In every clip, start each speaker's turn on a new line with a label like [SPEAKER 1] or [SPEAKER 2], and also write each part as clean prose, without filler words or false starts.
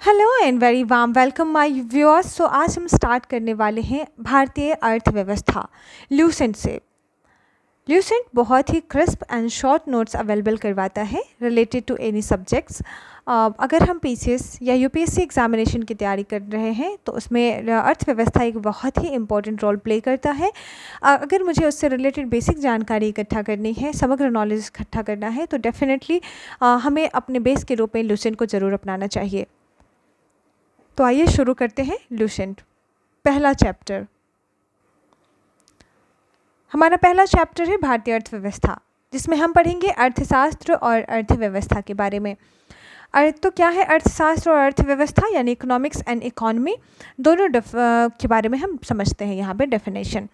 [SPEAKER 1] Hello and very warm welcome my viewers. So आज हम start करने वाले हैं भारतीय अर्थव्यवस्था ल्यूसेंट से। ल्यूसेंट बहुत ही crisp and short notes available करवाता है रिलेटेड टू एनी सब्जेक्ट्स। अगर हम पीसीएस या यूपीएससी एग्जामिनेशन की तैयारी कर रहे हैं तो उसमें अर्थव्यवस्था एक बहुत ही इंपॉर्टेंट रोल प्ले करता है। अगर मुझे उससे रिलेटेड बेसिक जानकारी इकट्ठा करनी है, समग्र नॉलेज इकट्ठा करना है, तो डेफिनेटली हमें अपने बेस के रूप में ल्यूसेंट को ज़रूर अपनाना चाहिए। तो आइए शुरू करते हैं ल्यूसेंट। पहला चैप्टर, हमारा पहला चैप्टर है भारतीय अर्थव्यवस्था, जिसमें हम पढ़ेंगे अर्थशास्त्र और अर्थव्यवस्था के बारे में। तो क्या है अर्थशास्त्र और अर्थव्यवस्था, यानी इकोनॉमिक्स एंड इकोनॉमी, दोनों के बारे में हम समझते हैं यहाँ पे डेफिनेशन।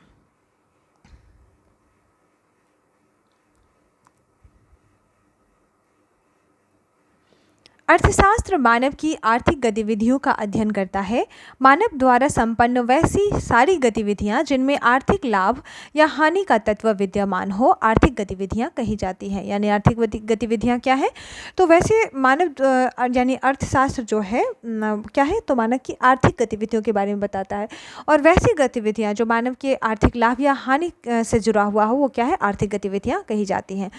[SPEAKER 1] अर्थशास्त्र मानव की आर्थिक गतिविधियों का अध्ययन करता है। मानव द्वारा संपन्न वैसी सारी गतिविधियां जिनमें आर्थिक लाभ या हानि का तत्व विद्यमान हो, आर्थिक गतिविधियां कही जाती हैं। यानी आर्थिक गतिविधियां क्या है, तो वैसे मानव यानी अर्थशास्त्र जो है क्या है, तो मानव की आर्थिक गतिविधियों के बारे में बताता है। और वैसी गतिविधियां जो मानव के आर्थिक लाभ या हानि से जुड़ा हुआ हो, वो क्या है, आर्थिक गतिविधियां कही जाती हैं।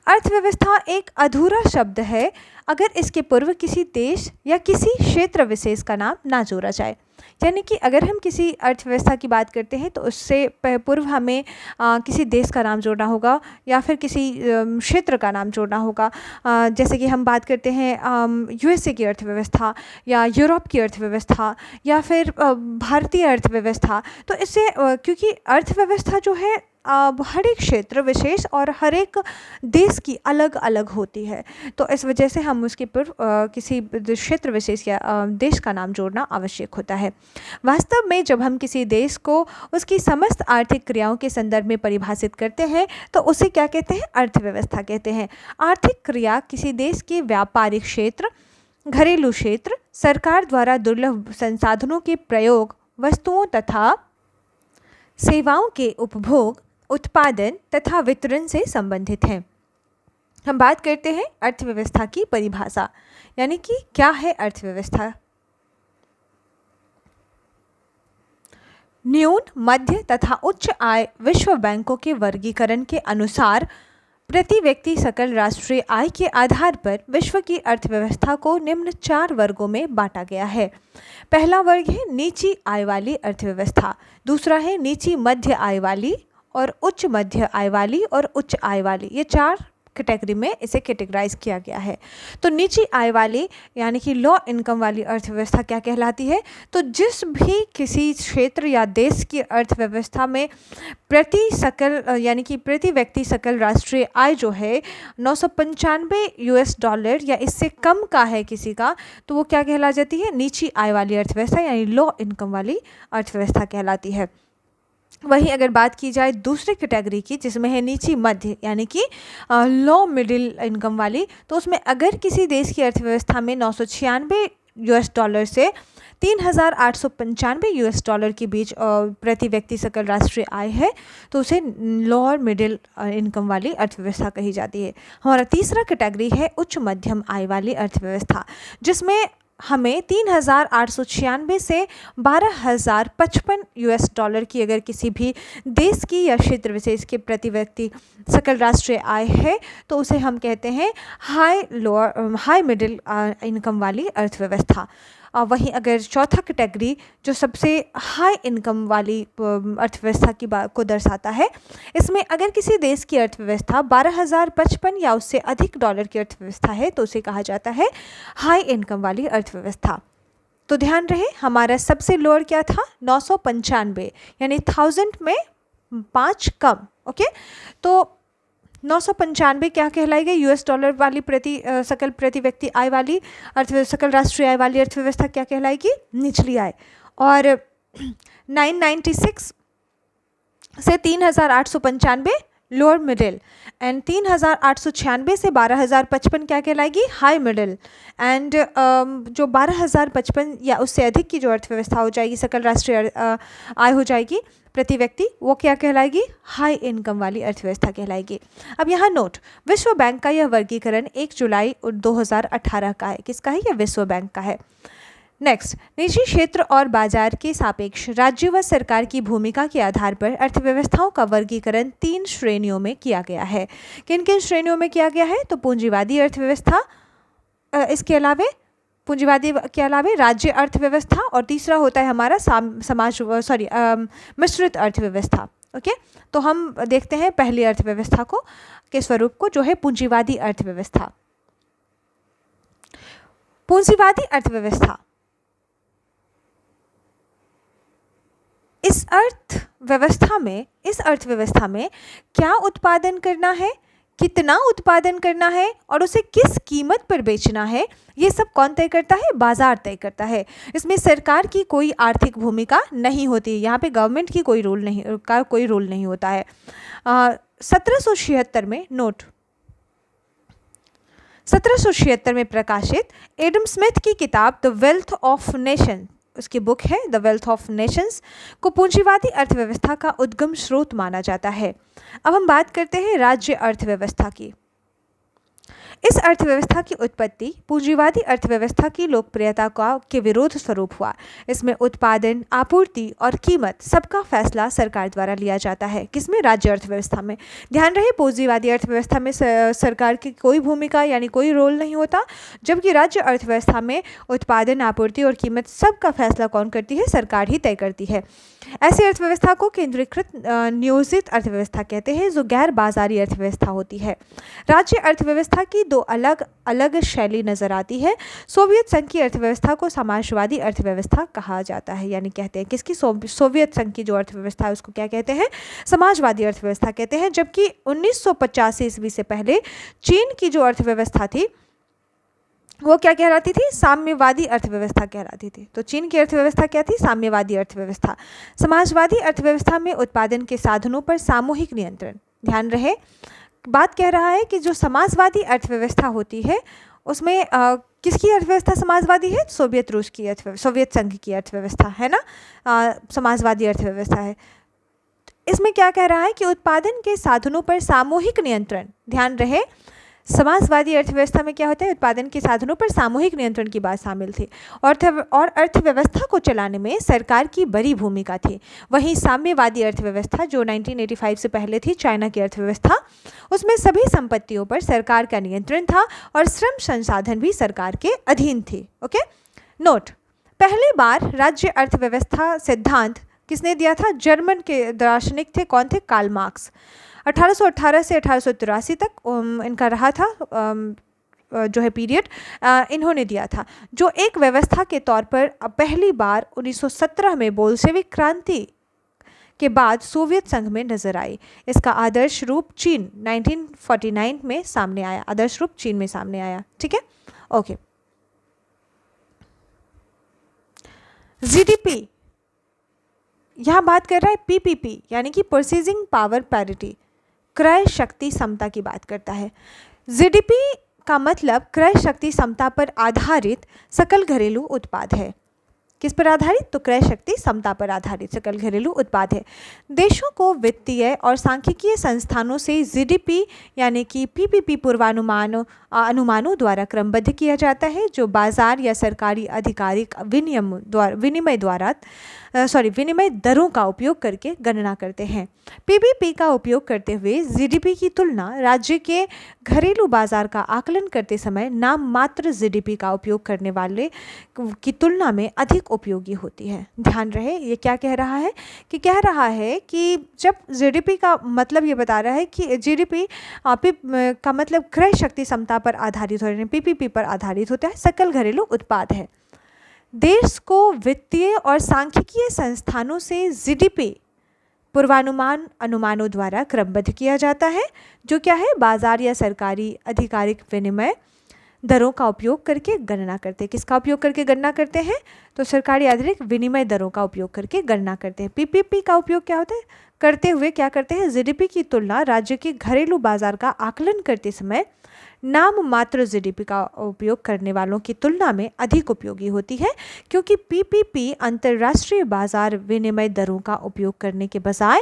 [SPEAKER 1] अर्थव्यवस्था एक अधूरा शब्द है अगर इसके पूर्व किसी देश या किसी क्षेत्र विशेष का नाम ना जोड़ा जाए। यानी कि अगर हम किसी अर्थव्यवस्था की बात करते हैं तो उससे पूर्व हमें किसी देश का नाम जोड़ना होगा या फिर किसी क्षेत्र का नाम जोड़ना होगा। जैसे कि हम बात करते हैं यूएसए की अर्थव्यवस्था या यूरोप की अर्थव्यवस्था या फिर भारतीय अर्थव्यवस्था। तो इससे क्योंकि अर्थव्यवस्था जो है हर एक क्षेत्र विशेष और हर एक देश की अलग अलग होती है, तो इस वजह से हम उसके पूर्व किसी क्षेत्र विशेष या देश का नाम जोड़ना आवश्यक होता है। वास्तव में जब हम किसी देश को उसकी समस्त आर्थिक क्रियाओं के संदर्भ में परिभाषित करते हैं तो उसे क्या कहते हैं, अर्थव्यवस्था कहते हैं। आर्थिक क्रिया किसी देश के व्यापारिक क्षेत्र, घरेलू क्षेत्र, सरकार द्वारा दुर्लभ संसाधनों के प्रयोग, वस्तुओं तथा सेवाओं के उपभोग, उत्पादन तथा वितरण से संबंधित है। हम बात करते हैं अर्थव्यवस्था की परिभाषा, यानी कि क्या है अर्थव्यवस्था। न्यून, मध्य तथा उच्च आय विश्व बैंकों के वर्गीकरण के अनुसार प्रति व्यक्ति सकल राष्ट्रीय आय के आधार पर विश्व की अर्थव्यवस्था को निम्न 4 वर्गों में बांटा गया है। पहला वर्ग है नीची आय वाली अर्थव्यवस्था, दूसरा है नीची मध्य आय वाली और उच्च मध्य आय वाली और उच्च आय वाली। ये 4 कैटेगरी में इसे कैटेगराइज किया गया है। तो नीची आय वाली यानी कि लो इनकम वाली अर्थव्यवस्था क्या कहलाती है, तो जिस भी किसी क्षेत्र या देश की अर्थव्यवस्था में प्रति सकल यानी कि प्रति व्यक्ति सकल राष्ट्रीय आय जो है $995 या इससे कम का है किसी का, तो वो क्या कहला जाती है, नीची आय वाली अर्थव्यवस्था यानी लो इनकम वाली अर्थव्यवस्था कहलाती है। वहीं अगर बात की जाए दूसरी कैटेगरी की, जिसमें है नीची मध्य यानी कि लो मिडिल इनकम वाली, तो उसमें अगर किसी देश की अर्थव्यवस्था में $996 से $3,895 के बीच प्रति व्यक्ति सकल राष्ट्रीय आय है, तो उसे लोअर मिडिल इनकम वाली अर्थव्यवस्था कही जाती है। हमारा तीसरा कैटेगरी है उच्च मध्यम आय वाली अर्थव्यवस्था, जिसमें हमें $3,896 से $12,055 की अगर किसी भी देश की या क्षेत्र विशेष के प्रति व्यक्ति सकल राष्ट्रीय आय है, तो उसे हम कहते हैं हाई मिडिल इनकम वाली अर्थव्यवस्था। वहीं अगर चौथा कैटेगरी जो सबसे हाई इनकम वाली अर्थव्यवस्था की बात को दर्शाता है, इसमें अगर किसी देश की अर्थव्यवस्था $12,055 या उससे अधिक डॉलर की अर्थव्यवस्था है, तो उसे कहा जाता है हाई इनकम वाली अर्थव्यवस्था। तो ध्यान रहे, हमारा सबसे लोअर क्या था, 995 यानी 1000 में 5 कम। ओके, तो 995 क्या कहलाएगी, $, वाली सकल प्रति व्यक्ति आय वाली सकल राष्ट्रीय आय वाली अर्थव्यवस्था क्या कहलाएगी, निचली आय। और 996 से 3,895 लोअर मिडिल, एंड 3,896 से 12,055 क्या कहलाएगी, हाई मिडिल। एंड जो 12,055 या उससे अधिक की जो अर्थव्यवस्था हो जाएगी, सकल राष्ट्रीय आय हो जाएगी प्रति व्यक्ति, वो क्या कहलाएगी, हाई इनकम वाली अर्थव्यवस्था कहलाएगी। अब यहाँ नोट, विश्व बैंक का यह वर्गीकरण 1 जुलाई 2018 का है। किसका है, यह विश्व बैंक का है। नेक्स्ट, निजी क्षेत्र और बाजार के सापेक्ष राज्य व सरकार की भूमिका के आधार पर अर्थव्यवस्थाओं का वर्गीकरण 3 श्रेणियों में किया गया है। किन किन श्रेणियों में किया गया है? तो पूंजीवादी अर्थव्यवस्था, इसके अलावे पूंजीवादी के अलावे राज्य अर्थव्यवस्था, और तीसरा होता है हमारा मिश्रित अर्थव्यवस्था। ओके, तो हम देखते हैं पहली अर्थव्यवस्था को के स्वरूप को, जो है पूंजीवादी अर्थव्यवस्था। पूंजीवादी अर्थव्यवस्था इस अर्थव्यवस्था में क्या उत्पादन करना है, कितना उत्पादन करना है और उसे किस कीमत पर बेचना है, ये सब कौन तय करता है? बाजार तय करता है। इसमें सरकार की कोई आर्थिक भूमिका नहीं होती, यहाँ पे गवर्नमेंट की कोई रोल नहीं होता है। 1776 में नोट 1776 में प्रकाशित एडम स्मिथ की किताब द वेल्थ ऑफ नेशन, उसकी बुक है द वेल्थ ऑफ नेशंस, को पूंजीवादी अर्थव्यवस्था का उद्गम स्रोत माना जाता है। अब हम बात करते हैं राज्य अर्थव्यवस्था की। इस अर्थव्यवस्था की उत्पत्ति पूंजीवादी अर्थव्यवस्था की लोकप्रियता के विरोध स्वरूप हुआ। इसमें उत्पादन, आपूर्ति और कीमत सबका फैसला सरकार द्वारा लिया जाता है। किसमें? राज्य अर्थव्यवस्था में। ध्यान रहे, पूंजीवादी अर्थव्यवस्था में सरकार की कोई भूमिका यानी कोई रोल नहीं होता, जबकि राज्य अर्थव्यवस्था में उत्पादन, आपूर्ति और कीमत सबका फैसला कौन करती है? सरकार ही तय करती है। ऐसी अर्थव्यवस्था को केंद्रीकृत नियोजित अर्थव्यवस्था कहते हैं, जो गैर बाजारी अर्थव्यवस्था होती है। राज्य अर्थव्यवस्था की दो अलग अलग शैली नजर आती है। सोवियत संघ की अर्थव्यवस्था को समाजवादी अर्थव्यवस्था कहा जाता है, यानी कहते हैं किसकी? सोवियत संघ की जो अर्थव्यवस्था है उसको क्या कहते हैं? समाजवादी अर्थव्यवस्था कहते हैं। जबकि 1985 ईस्वी से पहले चीन की जो अर्थव्यवस्था थी वो क्या कहलाती थी? साम्यवादी अर्थव्यवस्था कहलाती थी। तो चीन की अर्थव्यवस्था क्या थी? साम्यवादी अर्थव्यवस्था। समाजवादी अर्थव्यवस्था में उत्पादन के साधनों पर सामूहिक नियंत्रण। ध्यान रहे, बात कह रहा है कि जो समाजवादी अर्थव्यवस्था होती है उसमें किसकी अर्थव्यवस्था समाजवादी है? सोवियत संघ की अर्थव्यवस्था है ना, समाजवादी अर्थव्यवस्था है। इसमें क्या कह रहा है कि उत्पादन के साधनों पर सामूहिक नियंत्रण। ध्यान रहे, समाजवादी अर्थव्यवस्था में क्या होता है? उत्पादन के साधनों पर सामूहिक नियंत्रण की बात शामिल थी और अर्थव्यवस्था को चलाने में सरकार की बड़ी भूमिका थी। वहीं साम्यवादी अर्थव्यवस्था जो 1985 से पहले थी, चाइना की अर्थव्यवस्था, उसमें सभी संपत्तियों पर सरकार का नियंत्रण था और श्रम संसाधन भी सरकार के अधीन थे। ओके, नोट, पहली बार राज्य अर्थव्यवस्था सिद्धांत किसने दिया था? जर्मन के दार्शनिक थे। कौन थे? Karl Marx. 1818 से 1883 तक इनका रहा था जो है पीरियड, इन्होंने दिया था, जो एक व्यवस्था के तौर पर पहली बार 1917 में बोल्शेविक क्रांति के बाद सोवियत संघ में नजर आई। इसका आदर्श रूप चीन 1949 में सामने आया। आदर्श रूप चीन में सामने आया। ठीक है, ओके। जीडीपी, यहां बात कर रहा है पीपीपी, यानी कि परचेजिंग पावर पैरिटी, क्रय शक्ति समता की बात करता है। जीडीपी का मतलब क्रय शक्ति समता पर आधारित सकल घरेलू उत्पाद है। किस पर आधारित? तो क्रय शक्ति समता पर आधारित सकल घरेलू उत्पाद है। देशों को वित्तीय और सांख्यिकीय संस्थानों से जीडीपी यानी कि पीपीपी अनुमानों द्वारा क्रमबद्ध किया जाता है, जो बाजार या सरकारी आधिकारिक विनिमय दरों का उपयोग करके गणना करते हैं। पीपीपी का उपयोग करते हुए जीडीपी की तुलना राज्य के घरेलू बाजार का आकलन करते समय नाम मात्र जीडीपी का उपयोग करने वाले की तुलना में अधिक उपयोगी होती है। ध्यान रहे, ये क्या कह रहा है कि जब जीडीपी का मतलब ये बता रहा है कि जीडीपी का मतलब क्रय शक्ति समता पर आधारित हो, पीपीपी पर आधारित होता है, सकल घरेलू उत्पाद है। देश को वित्तीय और सांख्यिकीय संस्थानों से जीडीपी अनुमानों द्वारा क्रमबद्ध किया जाता है, जो क्या है? बाजार या सरकारी आधिकारिक विनिमय दरों का उपयोग करके गणना करते हैं। किसका उपयोग करके गणना करते हैं? तो सरकारी आधारिक विनिमय दरों का उपयोग करके गणना करते हैं। पीपीपी का उपयोग क्या होता है? करते हुए क्या करते हैं? जीडीपी की तुलना राज्य के घरेलू बाजार का आकलन करते समय नाम मात्र जीडीपी का उपयोग करने वालों की तुलना में अधिक उपयोगी होती है, क्योंकि पीपीपी अंतर्राष्ट्रीय बाजार विनिमय दरों का उपयोग करने के बजाय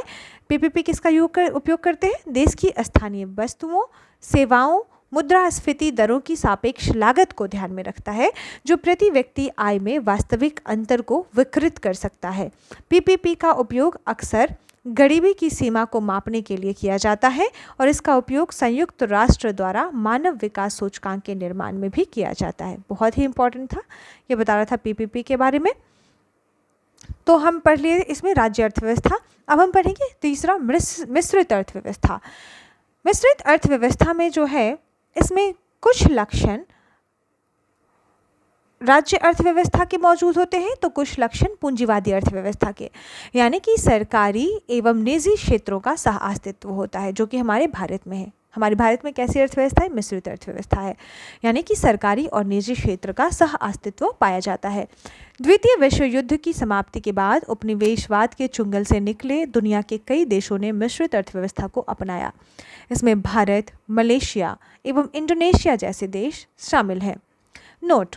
[SPEAKER 1] पीपीपी किसका उपयोग करते हैं? देश की स्थानीय वस्तुओं, सेवाओं मुद्रास्फीति दरों की सापेक्ष लागत को ध्यान में रखता है, जो प्रति व्यक्ति आय में वास्तविक अंतर को विकृत कर सकता है। पीपीपी का उपयोग अक्सर गरीबी की सीमा को मापने के लिए किया जाता है और इसका उपयोग संयुक्त राष्ट्र द्वारा मानव विकास सूचकांक के निर्माण में भी किया जाता है। बहुत ही इंपॉर्टेंट था, ये बता रहा था पीपीपी के बारे में। तो हम पढ़ लिए इसमें राज्य अर्थव्यवस्था। अब हम पढ़ेंगे तीसरा मिश्रित अर्थव्यवस्था। मिश्रित अर्थव्यवस्था में जो है इसमें कुछ लक्षण राज्य अर्थव्यवस्था के मौजूद होते हैं तो कुछ लक्षण पूंजीवादी अर्थव्यवस्था के, यानी कि सरकारी एवं निजी क्षेत्रों का सह अस्तित्व होता है, जो कि हमारे भारत में है। हमारे भारत में कैसी अर्थव्यवस्था है? मिश्रित अर्थव्यवस्था है, यानी कि सरकारी और निजी क्षेत्र का सह अस्तित्व पाया जाता है। द्वितीय विश्व युद्ध की समाप्ति के बाद उपनिवेशवाद के चुंगल से निकले दुनिया के कई देशों ने मिश्रित अर्थव्यवस्था को अपनाया। इसमें भारत, मलेशिया एवं इंडोनेशिया जैसे देश शामिल हैं। नोट: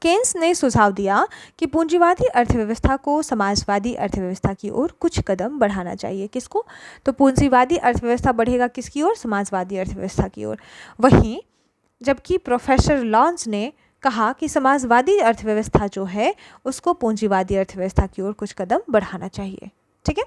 [SPEAKER 1] केन्स ने सुझाव दिया कि पूंजीवादी अर्थव्यवस्था को समाजवादी अर्थव्यवस्था की ओर कुछ कदम बढ़ाना चाहिए। किसको? तो पूंजीवादी अर्थव्यवस्था बढ़ेगा किसकी ओर? समाजवादी अर्थव्यवस्था की ओर। वहीं जबकि प्रोफेसर लॉन्स ने कहा कि समाजवादी अर्थव्यवस्था जो है उसको पूंजीवादी अर्थव्यवस्था की ओर कुछ कदम बढ़ाना चाहिए। ठीक है।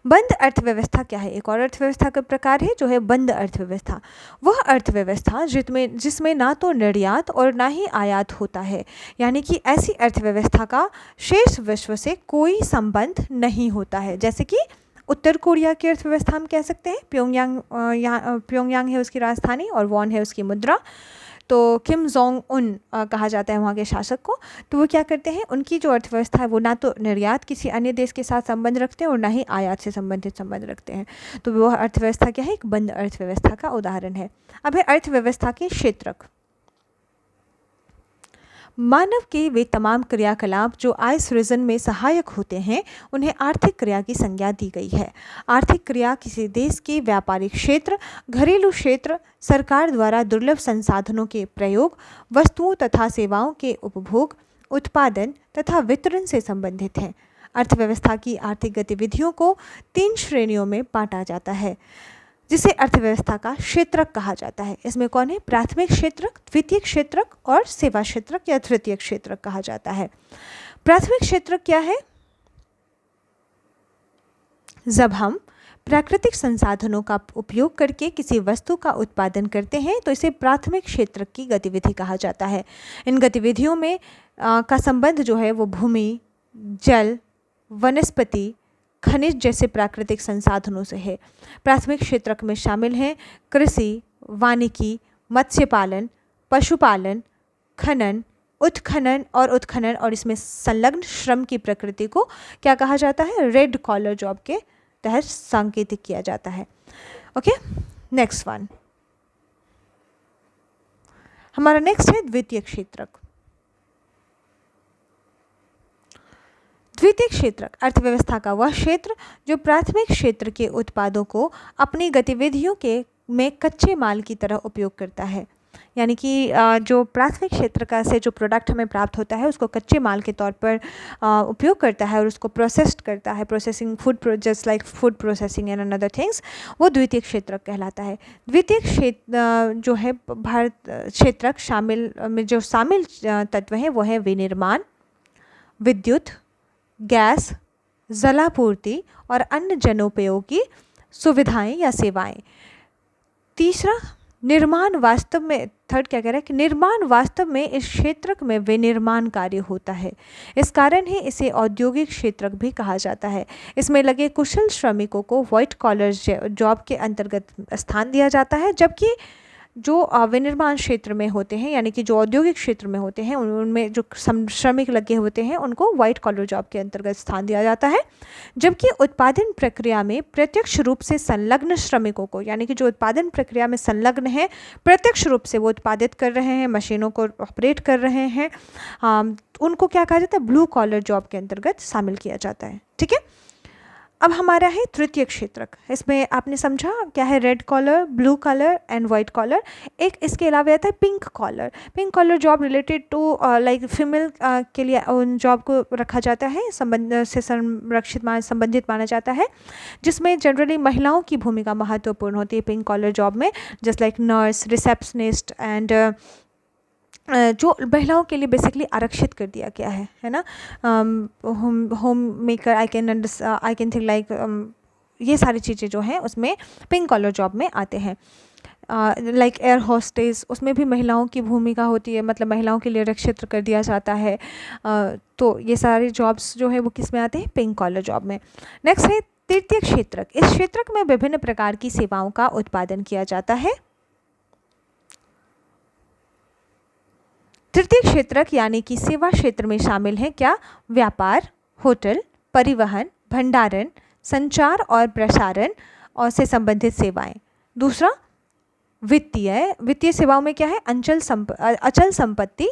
[SPEAKER 1] बंद अर्थव्यवस्था क्या है? एक और अर्थव्यवस्था का प्रकार है जो है बंद अर्थव्यवस्था। वह अर्थव्यवस्था जिसमें ना तो निर्यात और ना ही आयात होता है, यानी कि ऐसी अर्थव्यवस्था का शेष विश्व से कोई संबंध नहीं होता है। जैसे कि उत्तर कोरिया की अर्थव्यवस्था हम कह सकते हैं। प्योंगयांग है उसकी राजधानी और वॉन है उसकी मुद्रा। तो किम जोंग उन कहा जाता है वहाँ के शासक को। तो वो क्या करते हैं, उनकी जो अर्थव्यवस्था है वो ना तो निर्यात किसी अन्य देश के साथ संबंध रखते हैं और ना ही आयात से संबंधित संबंध रखते हैं। तो वह अर्थव्यवस्था क्या है? एक बंद अर्थव्यवस्था का उदाहरण है। अब है अर्थव्यवस्था के क्षेत्रक। मानव के वे तमाम क्रियाकलाप जो आय सृजन में सहायक होते हैं उन्हें आर्थिक क्रिया की संज्ञा दी गई है। आर्थिक क्रिया किसी देश के व्यापारिक क्षेत्र, घरेलू क्षेत्र, सरकार द्वारा दुर्लभ संसाधनों के प्रयोग, वस्तुओं तथा सेवाओं के उपभोग, उत्पादन तथा वितरण से संबंधित है। अर्थव्यवस्था की आर्थिक गतिविधियों को 3 श्रेणियों में बांटा जाता है, जिसे अर्थव्यवस्था का क्षेत्रक कहा जाता है। इसमें कौन है? प्राथमिक क्षेत्रक, द्वितीयक क्षेत्रक और सेवा क्षेत्रक या तृतीयक क्षेत्रक कहा जाता है। प्राथमिक क्षेत्रक क्या है? जब हम प्राकृतिक संसाधनों का उपयोग करके किसी वस्तु का उत्पादन करते हैं तो इसे प्राथमिक क्षेत्रक की गतिविधि कहा जाता है। इन गतिविधियों में का संबंध जो है वो भूमि, जल, वनस्पति, खनिज जैसे प्राकृतिक संसाधनों से है। प्राथमिक क्षेत्रक में शामिल हैं कृषि, वानिकी, मत्स्य पालन, पशुपालन, खनन, उत्खनन और इसमें संलग्न श्रम की प्रकृति को क्या कहा जाता है? रेड कॉलर जॉब के तहत सांकेतिक किया जाता है। ओके, नेक्स्ट वन हमारा नेक्स्ट है द्वितीयक क्षेत्रक। द्वितीयक क्षेत्रक अर्थव्यवस्था का वह क्षेत्र जो प्राथमिक क्षेत्र के उत्पादों को अपनी गतिविधियों के में कच्चे माल की तरह उपयोग करता है। यानी कि जो प्राथमिक क्षेत्र का से जो प्रोडक्ट हमें प्राप्त होता है उसको कच्चे माल के तौर पर उपयोग करता है और उसको प्रोसेस्ड करता है। Processing food, just like food processing and another things, वो द्वितीयक क्षेत्रक कहलाता है। द्वितीयक क्षेत्र जो है भारत क्षेत्रक में जो शामिल तत्व हैं वो है विनिर्माण, विद्युत, गैस, जलापूर्ति और अन्य जनोपयोगी सुविधाएं या सेवाएं। तीसरा, निर्माण वास्तव में, थर्ड क्या कह रहा है कि निर्माण वास्तव में इस क्षेत्रक में विनिर्माण कार्य होता है। इस कारण ही इसे औद्योगिक क्षेत्रक भी कहा जाता है। इसमें लगे कुशल श्रमिकों को व्हाइट कॉलर जॉब के अंतर्गत स्थान दिया जाता है, जबकि जो विनिर्माण क्षेत्र में होते हैं यानी कि जो औद्योगिक क्षेत्र में होते हैं उनमें जो श्रमिक लगे होते हैं उनको व्हाइट कॉलर जॉब के अंतर्गत स्थान दिया जाता है। जबकि उत्पादन प्रक्रिया में प्रत्यक्ष रूप से संलग्न श्रमिकों को, यानी कि जो उत्पादन प्रक्रिया में संलग्न है, प्रत्यक्ष रूप से वो उत्पादित कर रहे हैं, मशीनों को ऑपरेट कर रहे हैं, उनको क्या कहा जाता है? ब्लू कॉलर जॉब के अंतर्गत शामिल किया जाता है। ठीक है। अब हमारा है तृतीय क्षेत्रक। इसमें आपने समझा क्या है, red collar, blue collar and white collar. एक इसके अलावा आता है pink collar. Pink collar job related to like female के लिए उन जॉब को रखा जाता है, संबंध से संबंधित माना जाता है, जिसमें जनरली महिलाओं की भूमिका महत्वपूर्ण होती है पिंक कॉलर जॉब में, just like nurse, receptionist and जो महिलाओं के लिए बेसिकली आरक्षित कर दिया गया है ना। Home maker, I can think like ये सारी चीज़ें जो हैं उसमें पिंक कॉलर जॉब में आते हैं। लाइक एयर होस्टेस, उसमें भी महिलाओं की भूमिका होती है, मतलब महिलाओं के लिए आरक्षित कर दिया जाता है। तो ये सारे जॉब्स जो है वो किस में आते हैं, पिंक कॉलर जॉब में। नेक्स्ट है तृतीय क्षेत्रक। इस क्षेत्रक में विभिन्न प्रकार की सेवाओं का उत्पादन किया जाता है। तृतीय क्षेत्रक यानी कि सेवा क्षेत्र में शामिल है क्या, व्यापार, होटल, परिवहन, भंडारण, संचार और प्रसारण और से संबंधित सेवाएं। दूसरा वित्तीय सेवाओं में क्या है, अचल संपत्ति,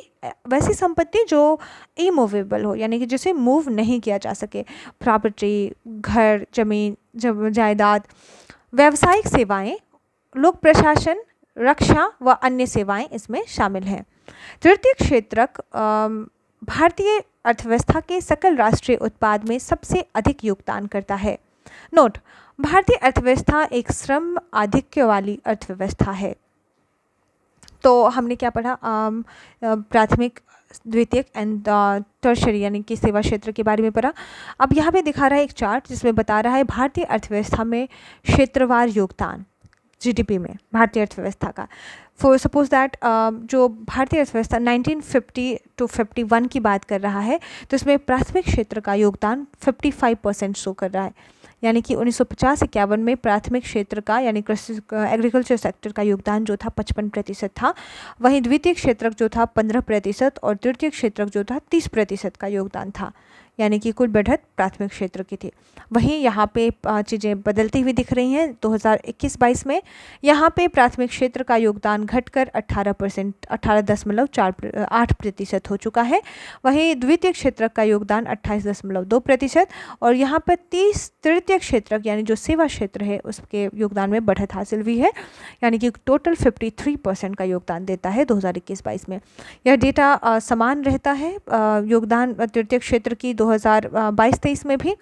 [SPEAKER 1] वैसी संपत्ति जो इमूवेबल हो, यानी कि जिसे मूव नहीं किया जा सके, प्रॉपर्टी, घर, जमीन, जायदाद। व्यावसायिक सेवाएं, लोक प्रशासन, रक्षा व अन्य सेवाएं इसमें शामिल हैं। तृतीय क्षेत्रक भारतीय अर्थव्यवस्था के सकल राष्ट्रीय उत्पाद में सबसे अधिक योगदान करता है। नोट, भारतीय अर्थव्यवस्था एक श्रम आधिक्य वाली अर्थव्यवस्था है। तो हमने क्या पढ़ा, प्राथमिक, द्वितीयक एंड टर्शरी यानी कि सेवा क्षेत्र के बारे में पढ़ा। अब यहाँ पे दिखा रहा है एक चार्ट जिसमें बता रहा है भारतीय अर्थव्यवस्था में क्षेत्रवार योगदान जीडीपी में भारतीय अर्थव्यवस्था का। फॉर सपोज दैट जो भारतीय अर्थव्यवस्था 1950 to 51 की बात कर रहा है, तो इसमें प्राथमिक क्षेत्र का योगदान 55% शो कर रहा है, यानी कि 1950-51 में प्राथमिक क्षेत्र का यानी कृषि एग्रीकल्चर सेक्टर का योगदान जो था 55% था। वहीं द्वितीय क्षेत्रक जो था 15% और तृतीय क्षेत्रक जो था 30% का योगदान था, यानी कि कुल बढ़त प्राथमिक क्षेत्र की थी। वहीं यहाँ पे चीज़ें बदलती हुई दिख रही हैं 2021-22 में। यहाँ पे प्राथमिक क्षेत्र का योगदान घटकर 18.8% हो चुका है। वहीं द्वितीय क्षेत्र का योगदान 28.2% और यहाँ पर तृतीय क्षेत्रक यानी जो सेवा क्षेत्र है उसके योगदान में बढ़त हासिल हुई है, यानी कि टोटल 53% का योगदान देता है 2021-22 में। यह डेटा समान रहता है योगदान तृतीय क्षेत्र की 2022-23 में भी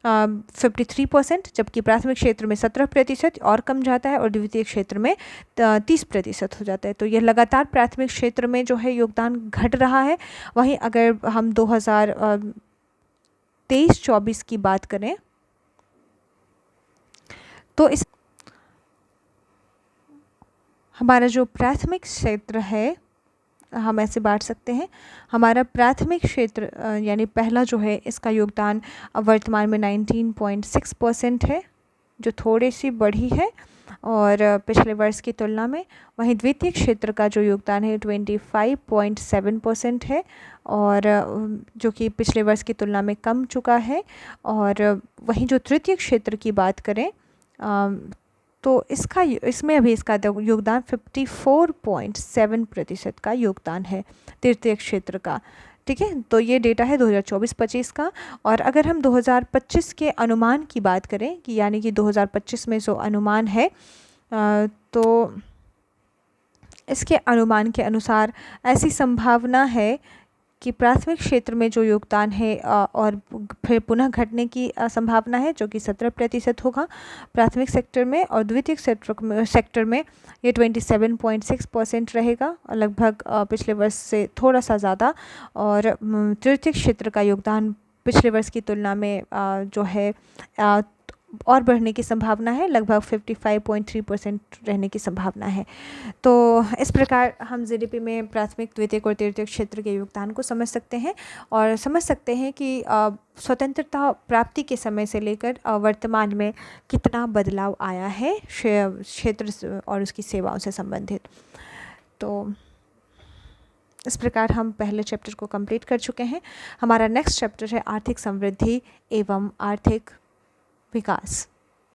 [SPEAKER 1] 53%, जबकि प्राथमिक क्षेत्र में 17% और कम जाता है और द्वितीय क्षेत्र में 30% हो जाता है। तो यह लगातार प्राथमिक क्षेत्र में जो है योगदान घट रहा है। वहीं अगर हम 2023-24 की बात करें तो इस हमारा जो प्राथमिक क्षेत्र है हम ऐसे बांट सकते हैं। हमारा प्राथमिक क्षेत्र यानी पहला जो है इसका योगदान वर्तमान में 19.6% है, जो थोड़ी सी बढ़ी है और पिछले वर्ष की तुलना में। वहीं द्वितीय क्षेत्र का जो योगदान है 25.7% है और जो कि पिछले वर्ष की तुलना में कम चुका है। और वहीं जो तृतीय क्षेत्र की बात करें तो इसमें अभी इसका योगदान 54.7% का योगदान है तृतीय क्षेत्र का। ठीक है, तो ये डेटा है 2024-25 का। और अगर हम 2025 के अनुमान की बात करें कि यानी कि 2025 में जो अनुमान है तो इसके अनुमान के अनुसार ऐसी संभावना है कि प्राथमिक क्षेत्र में जो योगदान है और फिर पुनः घटने की संभावना है, जो कि 17% होगा प्राथमिक सेक्टर में, और द्वितीय सेक्टर में ये 27.6% रहेगा, लगभग पिछले वर्ष से थोड़ा सा ज़्यादा। और तृतीय क्षेत्र का योगदान पिछले वर्ष की तुलना में जो है और बढ़ने की संभावना है, लगभग 55.3% रहने की संभावना है। तो इस प्रकार हम जीडीपी में प्राथमिक, द्वितीयक और तृतीयक क्षेत्र के योगदान को समझ सकते हैं और समझ सकते हैं कि स्वतंत्रता प्राप्ति के समय से लेकर वर्तमान में कितना बदलाव आया है क्षेत्र और उसकी सेवाओं से संबंधित। तो इस प्रकार हम पहले चैप्टर को कंप्लीट कर चुके हैं। हमारा नेक्स्ट चैप्टर है आर्थिक समृद्धि एवं आर्थिक विकास।